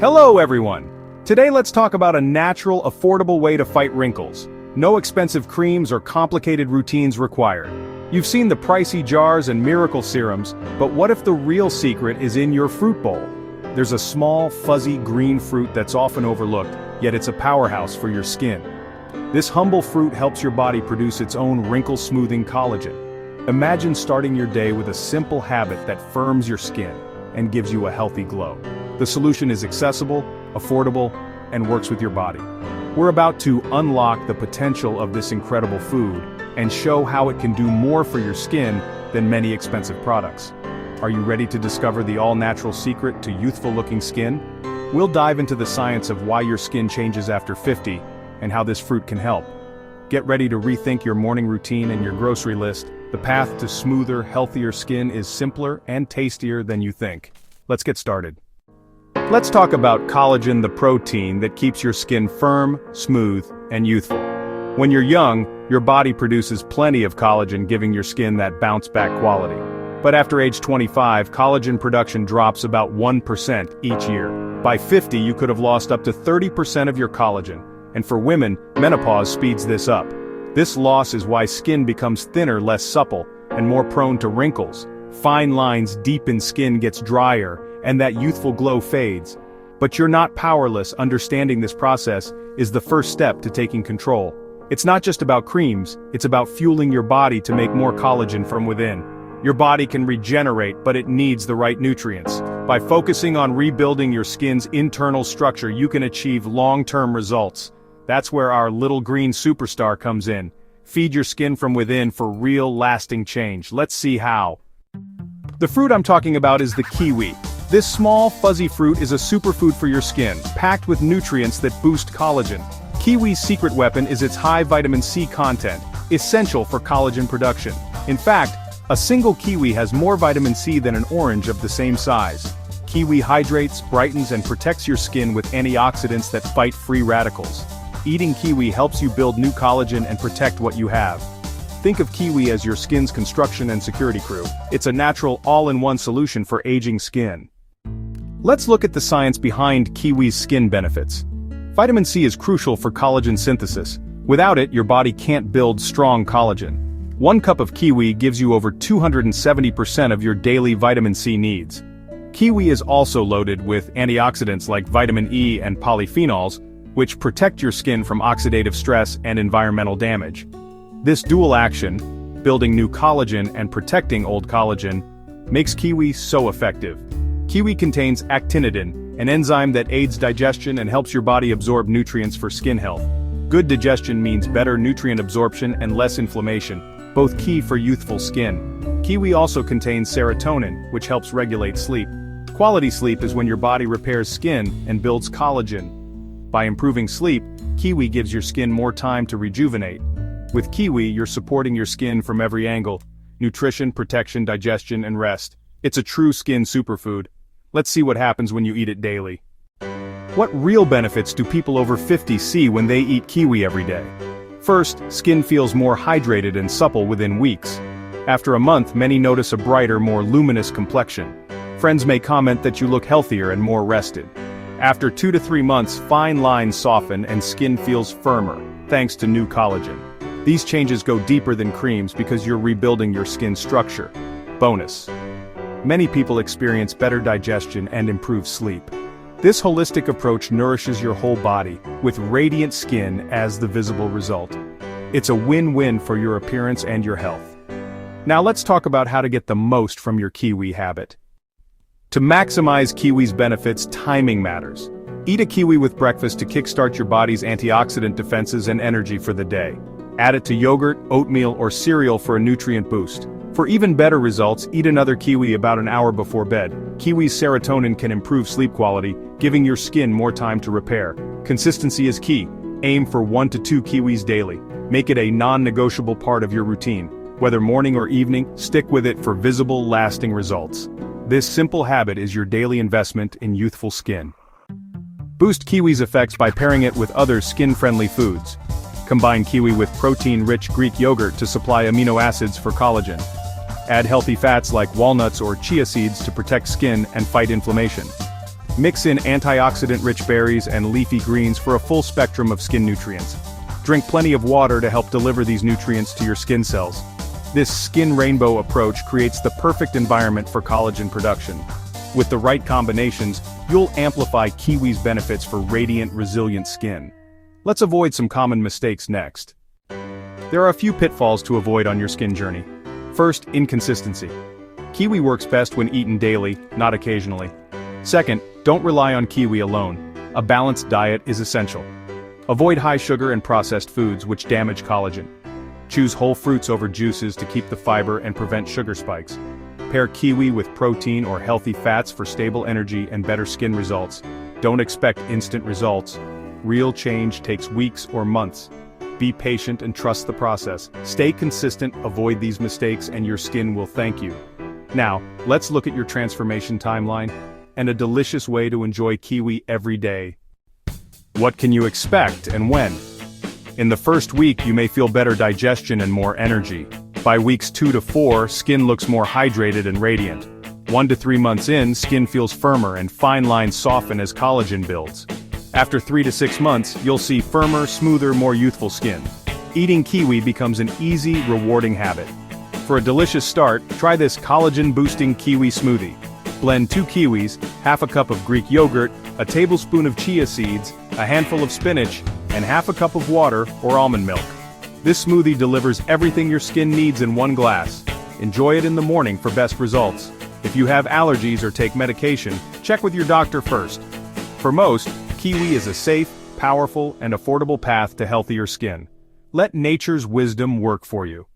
Hello everyone! Today let's talk about a natural, affordable way to fight wrinkles. No expensive creams or complicated routines required. You've seen the pricey jars and miracle serums, but what if the real secret is in your fruit bowl? There's a small, fuzzy green fruit that's often overlooked, yet it's a powerhouse for your skin. This humble fruit helps your body produce its own wrinkle-smoothing collagen. Imagine starting your day with a simple habit that firms your skin and gives you a healthy glow. The solution is accessible, affordable, and works with your body. We're about to unlock the potential of this incredible food and show how it can do more for your skin than many expensive products. Are you ready to discover the all-natural secret to youthful-looking skin? We'll dive into the science of why your skin changes after 50 and how this fruit can help. Get ready to rethink your morning routine and your grocery list. The path to smoother, healthier skin is simpler and tastier than you think. Let's get started. Let's talk about collagen, the protein that keeps your skin firm, smooth, and youthful. When you're young, your body produces plenty of collagen, giving your skin that bounce-back quality. But after age 25, collagen production drops about 1% each year. By 50, you could have lost up to 30% of your collagen, and for women, menopause speeds this up. This loss is why skin becomes thinner, less supple, and more prone to wrinkles. Fine lines deepen, skin gets drier, and that youthful glow fades. But you're not powerless. Understanding this process is the first step to taking control. It's not just about creams, it's about fueling your body to make more collagen from within. Your body can regenerate, but it needs the right nutrients. By focusing on rebuilding your skin's internal structure, you can achieve long-term results. That's where our little green superstar comes in. Feed your skin from within for real, lasting change. Let's see how. The fruit I'm talking about is the kiwi. This small, fuzzy fruit is a superfood for your skin, packed with nutrients that boost collagen. Kiwi's secret weapon is its high vitamin C content, essential for collagen production. In fact, a single kiwi has more vitamin C than an orange of the same size. Kiwi hydrates, brightens, and protects your skin with antioxidants that fight free radicals. Eating kiwi helps you build new collagen and protect what you have. Think of kiwi as your skin's construction and security crew. It's a natural, all-in-one solution for aging skin. Let's look at the science behind kiwi's skin benefits. Vitamin C is crucial for collagen synthesis. Without it, your body can't build strong collagen. 1 cup of kiwi gives you over 270% of your daily vitamin C needs. Kiwi is also loaded with antioxidants like vitamin E and polyphenols, which protect your skin from oxidative stress and environmental damage. This dual action, building new collagen and protecting old collagen, makes kiwi so effective. Kiwi contains actinidin, an enzyme that aids digestion and helps your body absorb nutrients for skin health. Good digestion means better nutrient absorption and less inflammation, both key for youthful skin. Kiwi also contains serotonin, which helps regulate sleep. Quality sleep is when your body repairs skin and builds collagen. By improving sleep, kiwi gives your skin more time to rejuvenate. With kiwi, you're supporting your skin from every angle: nutrition, protection, digestion, and rest. It's a true skin superfood. Let's see what happens when you eat it daily. What real benefits do people over 50 see when they eat kiwi every day? First, skin feels more hydrated and supple within weeks. After a month, many notice a brighter, more luminous complexion. Friends may comment that you look healthier and more rested. After 2 to 3 months, fine lines soften and skin feels firmer, thanks to new collagen. These changes go deeper than creams because you're rebuilding your skin structure. Bonus: many people experience better digestion and improved sleep. This holistic approach nourishes your whole body, with radiant skin as the visible result. It's a win-win for your appearance and your health. Now let's talk about how to get the most from your kiwi habit. To maximize kiwi's benefits, timing matters. Eat a kiwi with breakfast to kickstart your body's antioxidant defenses and energy for the day. Add it to yogurt, oatmeal, or cereal for a nutrient boost. For even better results, eat another kiwi about an hour before bed. Kiwi's serotonin can improve sleep quality, giving your skin more time to repair. Consistency is key. Aim for 1 to 2 kiwis daily. Make it a non-negotiable part of your routine. Whether morning or evening, stick with it for visible, lasting results. This simple habit is your daily investment in youthful skin. Boost kiwi's effects by pairing it with other skin-friendly foods. Combine kiwi with protein-rich Greek yogurt to supply amino acids for collagen. Add healthy fats like walnuts or chia seeds to protect skin and fight inflammation. Mix in antioxidant-rich berries and leafy greens for a full spectrum of skin nutrients. Drink plenty of water to help deliver these nutrients to your skin cells. This skin rainbow approach creates the perfect environment for collagen production. With the right combinations, you'll amplify Kiwi's benefits for radiant, resilient skin. Let's avoid some common mistakes next. There are a few pitfalls to avoid on your skin journey. First, inconsistency. Kiwi works best when eaten daily, not occasionally. Second, don't rely on Kiwi alone. A balanced diet is essential. Avoid high sugar and processed foods which damage collagen. Choose whole fruits over juices to keep the fiber and prevent sugar spikes. Pair Kiwi with protein or healthy fats for stable energy and better skin results. Don't expect instant results. Real change takes weeks or months. Be patient and trust the process. Stay consistent, avoid these mistakes, and your skin will thank you. Now, let's look at your transformation timeline and a delicious way to enjoy Kiwi every day. What can you expect and when? In the first week, you may feel better digestion and more energy. By weeks 2 to 4, skin looks more hydrated and radiant. 1 to 3 months in, skin feels firmer and fine lines soften as collagen builds. After 3 to 6 months, you'll see firmer, smoother, more youthful skin. Eating Kiwi becomes an easy, rewarding habit. For a delicious start, try this collagen-boosting Kiwi smoothie. Blend 2 kiwis, half a cup of Greek yogurt, a tablespoon of chia seeds, a handful of spinach, and half a cup of water or almond milk. This smoothie delivers everything your skin needs in one glass. Enjoy it in the morning for best results. If you have allergies or take medication, check with your doctor first. For most, Kiwi is a safe, powerful, and affordable path to healthier skin. Let nature's wisdom work for you.